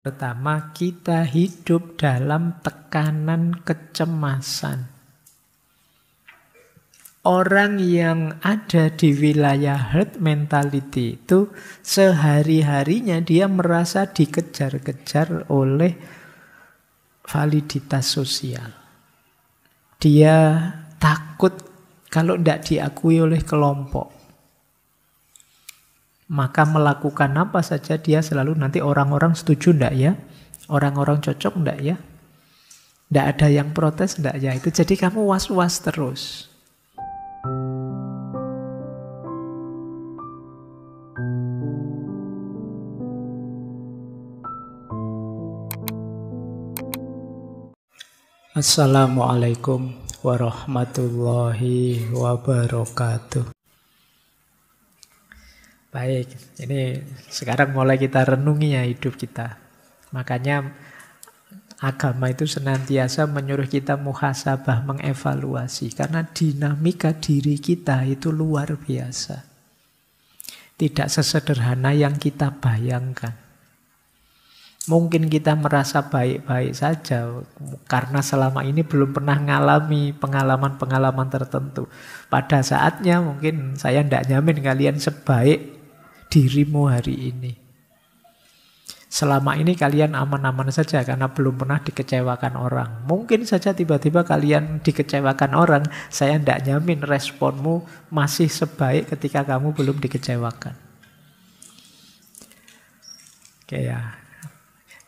Pertama, kita hidup dalam tekanan kecemasan. Orang yang ada di wilayah herd mentality itu sehari-harinya dia merasa dikejar-kejar oleh validitas sosial. Dia takut kalau tidak diakui oleh kelompok. Maka melakukan apa saja dia selalu nanti orang-orang setuju enggak ya? Orang-orang cocok enggak ya? Enggak ada yang protes enggak ya? Itu jadi kamu was-was terus. Assalamualaikum warahmatullahi wabarakatuh. Baik, ini sekarang mulai kita renungi ya hidup kita. Makanya agama itu senantiasa menyuruh kita muhasabah, mengevaluasi. Karena dinamika diri kita itu luar biasa. Tidak sesederhana yang kita bayangkan. Mungkin kita merasa baik-baik saja karena selama ini belum pernah mengalami pengalaman-pengalaman tertentu. Pada saatnya mungkin saya tidak nyamin kalian sebaik dirimu hari ini. Selama ini kalian aman-aman saja karena belum pernah dikecewakan orang. Mungkin saja tiba-tiba kalian dikecewakan orang, saya tidak nyamin responmu masih sebaik ketika kamu belum dikecewakan. Oke ya.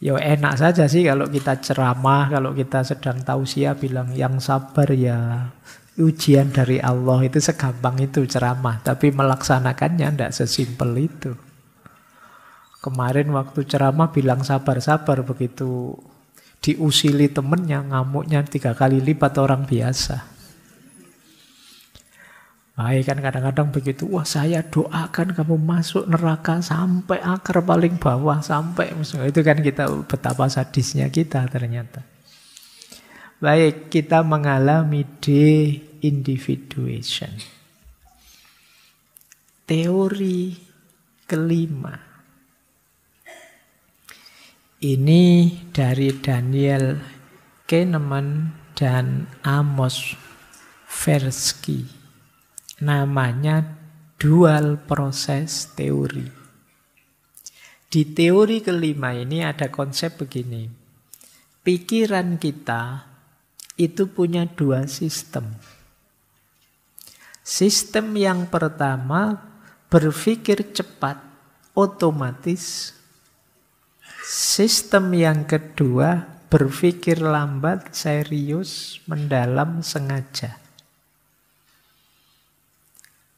Ya enak saja sih kalau kita ceramah, kalau kita sedang tausiah bilang yang sabar ya ujian dari Allah, itu segampang itu ceramah. Tapi melaksanakannya tidak sesimpel itu. Kemarin waktu ceramah bilang sabar-sabar, begitu diusili temennya ngamuknya 3 kali lipat orang biasa. Baik kan kadang-kadang begitu, wah saya doakan kamu masuk neraka sampai akar paling bawah, sampai itu kan kita betapa sadisnya kita ternyata. Baik, kita mengalami de-individuation. Teori kelima. Ini dari Daniel Kahneman dan Amos Tversky. Namanya dual proses teori. Di teori kelima ini ada konsep begini. Pikiran kita itu punya 2 sistem. Sistem yang pertama berpikir cepat, otomatis. Sistem yang kedua berpikir lambat, serius, mendalam, sengaja.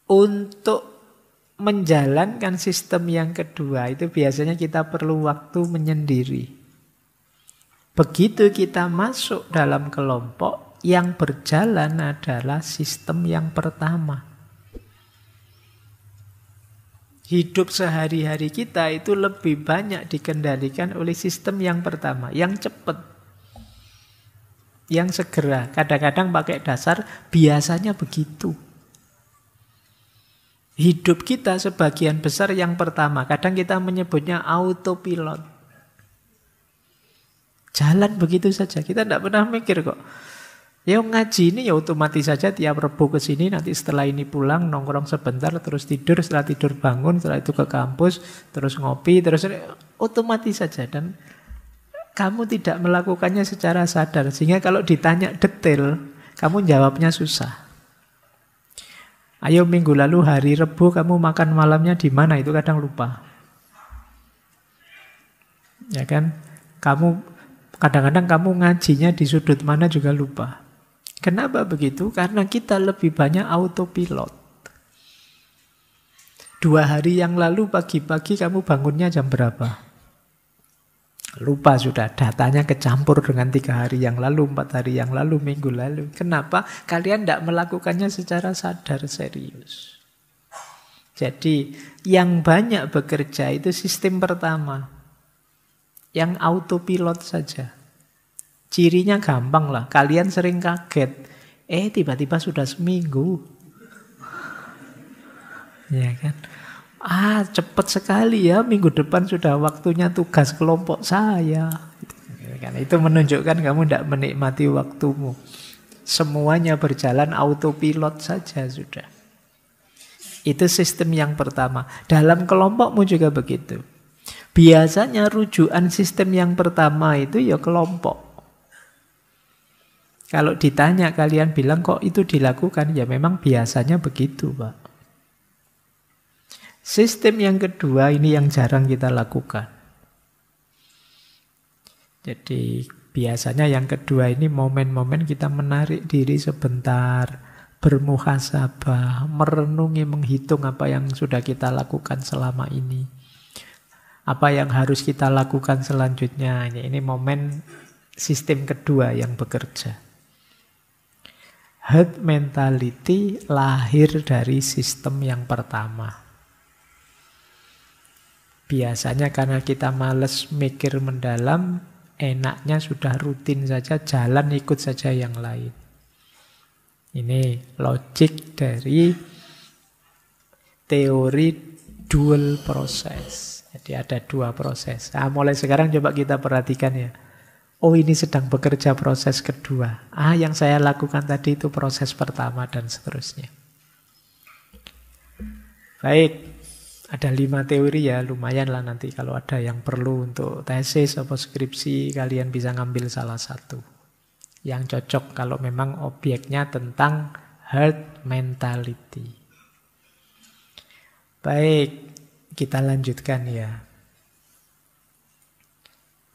Untuk menjalankan sistem yang kedua itu biasanya kita perlu waktu menyendiri. Begitu kita masuk dalam kelompok, yang berjalan adalah sistem yang pertama. Hidup sehari-hari kita itu lebih banyak dikendalikan oleh sistem yang pertama, yang cepat, yang segera. Kadang-kadang pakai dasar biasanya begitu. Hidup kita sebagian besar yang pertama. Kadang kita menyebutnya autopilot. Jalan begitu saja. Kita tidak pernah mikir kok. Ya ngaji ini ya otomatis saja tiap Rebo ke sini. Nanti setelah ini pulang nongkrong sebentar. Terus tidur. Setelah tidur bangun. Setelah itu ke kampus. Terus ngopi. Terus otomatis saja. Dan kamu tidak melakukannya secara sadar. Sehingga kalau ditanya detail. Kamu jawabnya susah. Ayo minggu lalu hari Rebo kamu makan malamnya di mana? Itu kadang lupa. Ya kan? Kadang-kadang kamu ngajinya di sudut mana juga lupa. Kenapa begitu? Karena kita lebih banyak autopilot. 2 hari yang lalu pagi-pagi kamu bangunnya jam berapa? Lupa sudah, datanya kecampur dengan 3 hari yang lalu, 4 hari yang lalu, minggu lalu. Kenapa? Kalian tidak melakukannya secara sadar, serius. Jadi, yang banyak bekerja itu sistem pertama. Yang autopilot saja. Cirinya gampang lah, kalian sering kaget. Tiba-tiba sudah seminggu. Ya kan? Cepat sekali ya, minggu depan sudah waktunya tugas kelompok saya. Karena itu menunjukkan kamu tidak menikmati waktumu. Semuanya berjalan autopilot saja sudah. Itu sistem yang pertama. Dalam kelompokmu juga begitu. Biasanya rujukan sistem yang pertama itu ya kelompok. Kalau ditanya kalian bilang kok itu dilakukan, ya memang biasanya begitu, Pak. Sistem yang kedua ini yang jarang kita lakukan. Jadi biasanya yang kedua ini momen-momen kita menarik diri sebentar, bermuhasabah, merenungi, menghitung apa yang sudah kita lakukan selama ini. Apa yang harus kita lakukan selanjutnya. Ini momen sistem kedua yang bekerja. Herd mentality lahir dari sistem yang pertama. Biasanya karena kita males mikir mendalam, enaknya sudah rutin saja, jalan ikut saja yang lain. Ini logik dari teori dual process. Jadi ada dua proses. Mulai sekarang coba kita perhatikan ya. Oh, ini sedang bekerja proses kedua. Yang saya lakukan tadi itu proses pertama dan seterusnya. Baik. Ada 5 teori ya, lumayan lah nanti kalau ada yang perlu untuk tesis atau skripsi, kalian bisa ngambil salah satu. Yang cocok kalau memang objeknya tentang herd mentality. Baik, kita lanjutkan ya.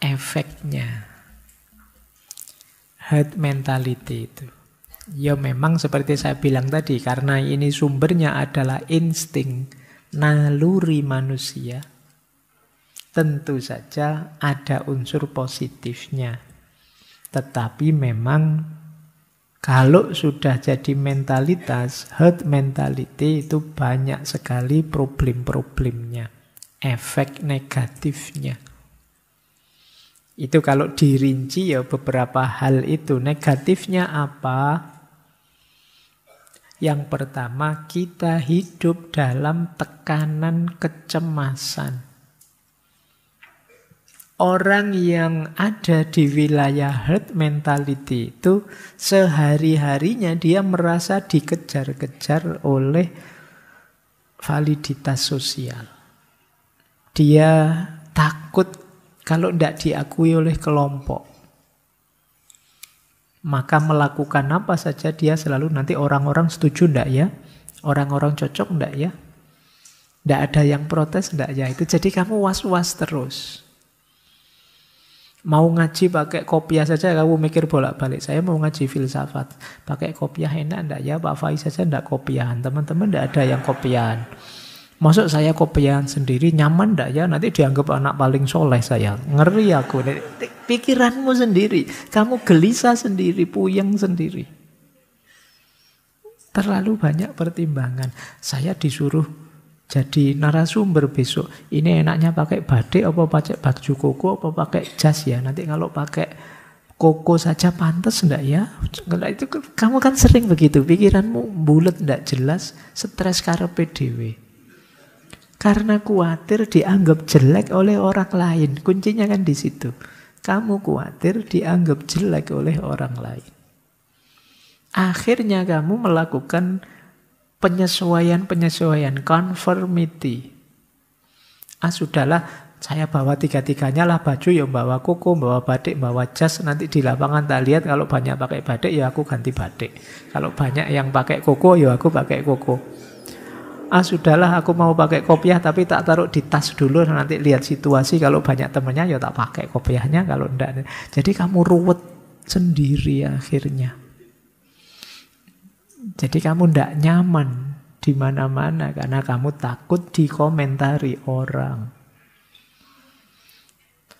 Efeknya herd mentality itu. Ya memang seperti saya bilang tadi, karena ini sumbernya adalah insting, naluri manusia, tentu saja ada unsur positifnya. Tetapi memang kalau sudah jadi mentalitas, herd mentality itu banyak sekali problem-problemnya, efek negatifnya. Itu kalau dirinci ya beberapa hal itu. Negatifnya apa? Yang pertama, kita hidup dalam tekanan kecemasan. Orang yang ada di wilayah herd mentality itu sehari-harinya dia merasa dikejar-kejar oleh validitas sosial. Dia takut kalau tidak diakui oleh kelompok. Maka melakukan apa saja dia selalu nanti orang-orang setuju enggak ya? Orang-orang cocok enggak ya? Enggak ada yang protes enggak ya? Itu jadi kamu was-was terus. Mau ngaji pakai kopiah saja kamu mikir bolak-balik. Saya mau ngaji filsafat. Pakai kopiah enak enggak ya? Pak Faiz saja enggak kopiahan. Teman-teman enggak ada yang kopiahan. Masuk saya kopiahan sendiri, nyaman enggak ya? Nanti dianggap anak paling soleh saya. Ngeri aku. Pikiranmu sendiri. Kamu gelisah sendiri, puyeng sendiri. Terlalu banyak pertimbangan. Saya disuruh jadi narasumber besok. Ini enaknya pakai batik, apa pakai baju koko, apa pakai jas ya? Nanti kalau pakai koko saja pantas enggak ya? Itu kamu kan sering begitu. Pikiranmu bulat enggak jelas, stres karepe dhewe. Karena khawatir dianggap jelek oleh orang lain. Kuncinya kan di situ. Kamu khawatir dianggap jelek oleh orang lain. Akhirnya kamu melakukan penyesuaian, conformity. Sudahlah, saya bawa tiga-tiganya lah, baju ya bawa koko, bawa batik, bawa jas. Nanti di lapangan tak lihat kalau banyak pakai batik ya aku ganti batik. Kalau banyak yang pakai koko ya aku pakai koko. Sudahlah aku mau pakai kopiah tapi tak taruh di tas dulu, nanti lihat situasi, kalau banyak temannya ya tak pakai kopiahnya, kalau enggak. Jadi kamu ruwet sendiri akhirnya. Jadi kamu enggak nyaman di mana-mana karena kamu takut dikomentari orang.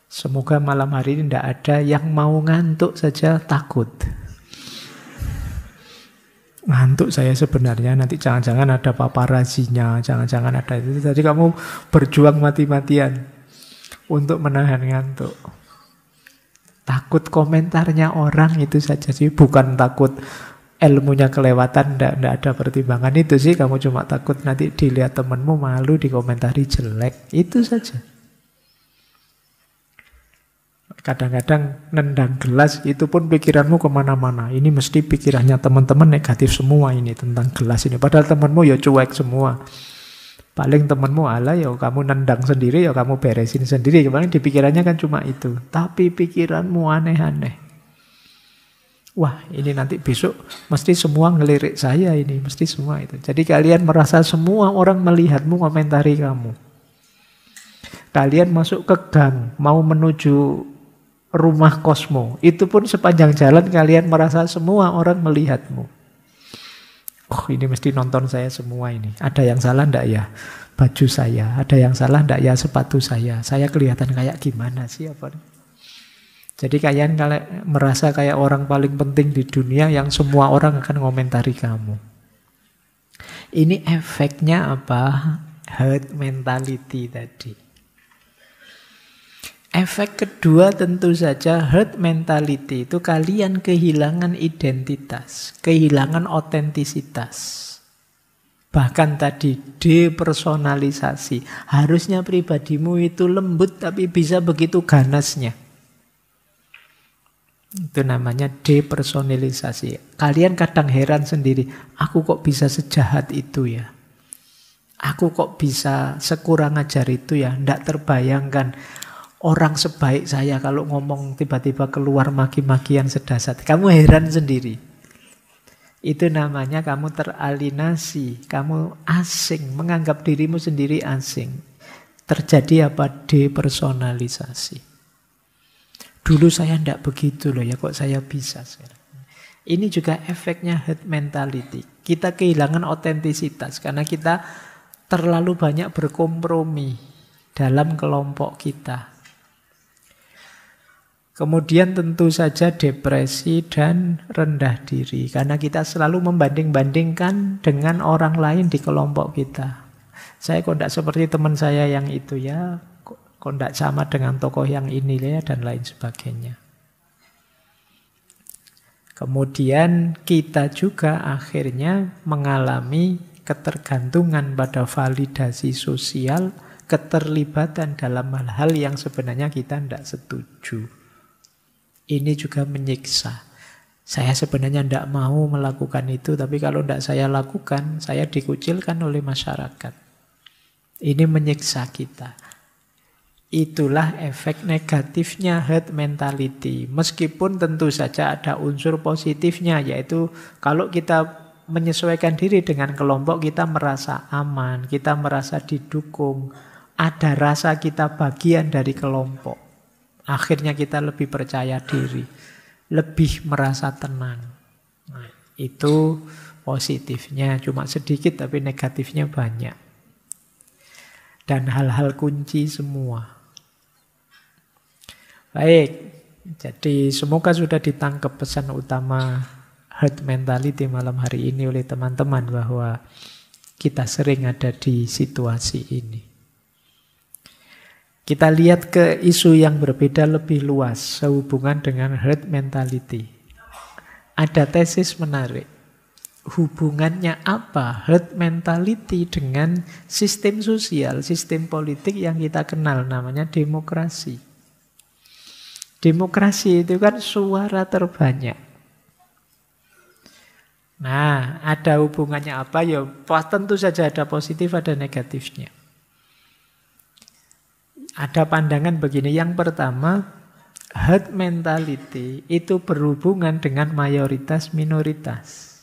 Semoga malam hari ini enggak ada yang mau ngantuk saja takut. Ngantuk saya sebenarnya, nanti jangan-jangan ada paparazinya, jangan-jangan ada itu. Jadi kamu berjuang mati-matian untuk menahan ngantuk. Takut komentarnya orang itu saja sih, bukan takut ilmunya kelewatan, ndak ada pertimbangan itu sih. Kamu cuma takut nanti dilihat temenmu malu, dikomentari jelek. Itu saja. Kadang-kadang nendang gelas, itu pun pikiranmu kemana-mana. Ini mesti pikirannya teman-teman negatif semua ini tentang gelas ini. Padahal temanmu ya cuek semua. Paling temanmu ala ya kamu nendang sendiri, ya kamu beresin sendiri. Kemarin di pikirannya kan cuma itu. Tapi pikiranmu aneh-aneh. Wah, ini nanti besok mesti semua ngelirik saya ini, mesti semua itu. Jadi kalian merasa semua orang melihatmu, komentari kamu. Kalian masuk ke gang, mau menuju rumah Kosmo, itu pun sepanjang jalan kalian merasa semua orang melihatmu. Oh, ini mesti nonton saya semua ini. Ada yang salah ndak ya? Baju saya. Ada yang salah ndak ya? Sepatu saya. Saya kelihatan kayak gimana sih apa? Jadi kalian merasa kayak orang paling penting di dunia yang semua orang akan ngomentari kamu. Ini efeknya apa? Herd mentality tadi. Efek kedua tentu saja herd mentality itu kalian kehilangan identitas, kehilangan otentisitas. Bahkan tadi depersonalisasi. Harusnya pribadimu itu lembut tapi bisa begitu ganasnya. Itu namanya depersonalisasi. Kalian kadang heran sendiri, aku kok bisa sejahat itu ya? Aku kok bisa sekurang ajar itu ya? Nggak terbayangkan orang sebaik saya kalau ngomong tiba-tiba keluar maki-makian sedasat. Kamu heran sendiri. Itu namanya kamu teralinasi, kamu asing, menganggap dirimu sendiri asing. Terjadi apa? Depersonalisasi. Dulu saya tidak begitu loh ya, kok saya bisa sekarang. Ini juga efeknya herd mentality. Kita kehilangan otentisitas karena kita terlalu banyak berkompromi dalam kelompok kita. Kemudian tentu saja depresi dan rendah diri. Karena kita selalu membanding-bandingkan dengan orang lain di kelompok kita. Saya kok tidak seperti teman saya yang itu ya, kok tidak sama dengan tokoh yang ini ya, dan lain sebagainya. Kemudian kita juga akhirnya mengalami ketergantungan pada validasi sosial, keterlibatan dalam hal-hal yang sebenarnya kita tidak setuju. Ini juga menyiksa. Saya sebenarnya tidak mau melakukan itu, tapi kalau tidak saya lakukan, saya dikucilkan oleh masyarakat. Ini menyiksa kita. Itulah efek negatifnya herd mentality. Meskipun tentu saja ada unsur positifnya, yaitu kalau kita menyesuaikan diri dengan kelompok, kita merasa aman, kita merasa didukung, ada rasa kita bagian dari kelompok. Akhirnya kita lebih percaya diri, lebih merasa tenang. Nah, itu positifnya, cuma sedikit tapi negatifnya banyak. Dan hal-hal kunci semua. Baik, jadi semoga sudah ditangkap pesan utama herd mentality malam hari ini oleh teman-teman bahwa kita sering ada di situasi ini. Kita lihat ke isu yang berbeda lebih luas sehubungan dengan herd mentality. Ada tesis menarik. Hubungannya apa herd mentality dengan sistem sosial, sistem politik yang kita kenal namanya demokrasi. Demokrasi itu kan suara terbanyak. Nah, ada hubungannya apa? Ya, tentu saja ada positif, ada negatifnya. Ada pandangan begini. Yang pertama, herd mentality itu berhubungan dengan mayoritas minoritas.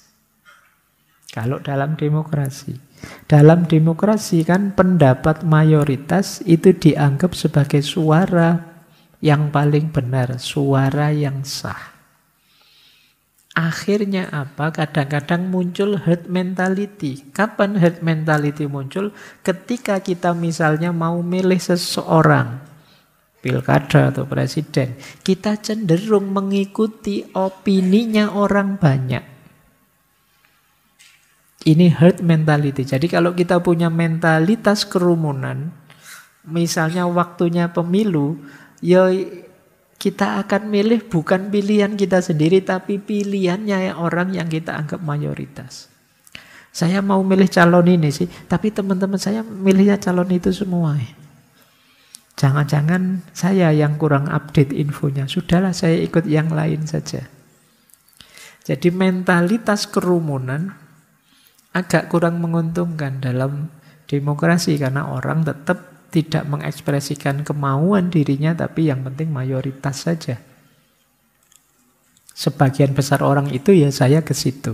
Kalau dalam demokrasi. Dalam demokrasi kan pendapat mayoritas itu dianggap sebagai suara yang paling benar, suara yang sah. Akhirnya apa? Kadang-kadang muncul herd mentality. Kapan herd mentality muncul? Ketika kita misalnya mau milih seseorang, pilkada atau presiden, kita cenderung mengikuti opininya orang banyak. Ini herd mentality. Jadi kalau kita punya mentalitas kerumunan, misalnya waktunya pemilu, ya kita akan milih bukan pilihan kita sendiri, tapi pilihannya orang yang kita anggap mayoritas. Saya mau milih calon ini sih, tapi teman-teman saya milihnya calon itu semua. Jangan-jangan saya yang kurang update infonya. Sudahlah, saya ikut yang lain saja. Jadi mentalitas kerumunan agak kurang menguntungkan dalam demokrasi, karena orang tetap tidak mengekspresikan kemauan dirinya, tapi yang penting mayoritas saja. Sebagian besar orang itu ya saya ke situ.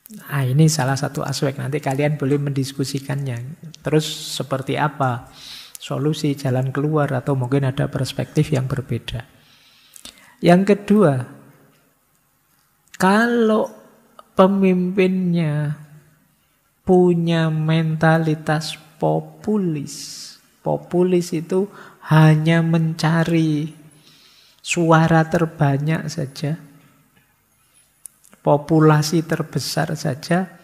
Nah, ini salah satu aspek, nanti kalian boleh mendiskusikannya. Terus seperti apa solusi, jalan keluar, atau mungkin ada perspektif yang berbeda. Yang kedua, kalau pemimpinnya punya mentalitas populis. Populis itu hanya mencari suara terbanyak saja, populasi terbesar saja.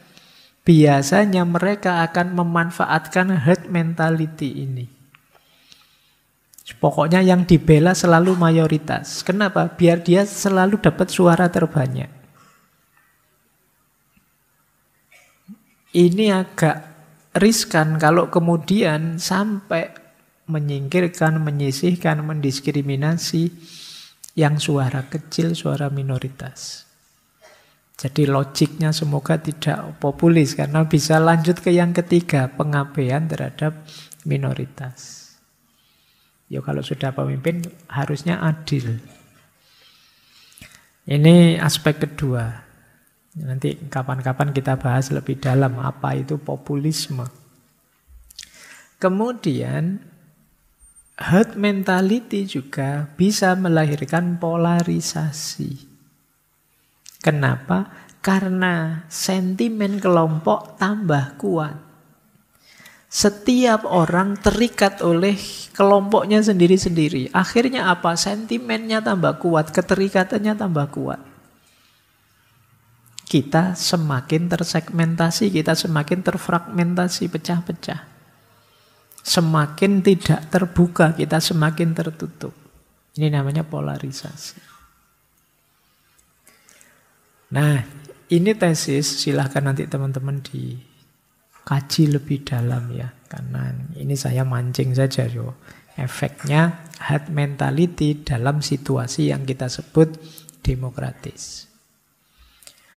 Biasanya mereka akan memanfaatkan herd mentality ini. Pokoknya yang dibela selalu mayoritas. Kenapa? Biar dia selalu dapat suara terbanyak. Ini agak riskan kalau kemudian sampai menyingkirkan, menyisihkan, mendiskriminasi yang suara kecil, suara minoritas. Jadi logiknya semoga tidak populis, karena bisa lanjut ke yang ketiga, pengabaian terhadap minoritas. Ya kalau sudah pemimpin harusnya adil. Ini aspek kedua. Nanti kapan-kapan kita bahas lebih dalam apa itu populisme. Kemudian herd mentality juga bisa melahirkan polarisasi. Kenapa? Karena sentimen kelompok tambah kuat. Setiap orang terikat oleh kelompoknya sendiri-sendiri. Akhirnya apa? Sentimennya tambah kuat, keterikatannya tambah kuat. Kita semakin tersegmentasi, kita semakin terfragmentasi, pecah-pecah. Semakin tidak terbuka, kita semakin tertutup. Ini namanya polarisasi. Nah, ini tesis, silahkan nanti teman-teman dikaji lebih dalam ya. Karena ini saya mancing saja yo. Efeknya herd mentality dalam situasi yang kita sebut demokratis.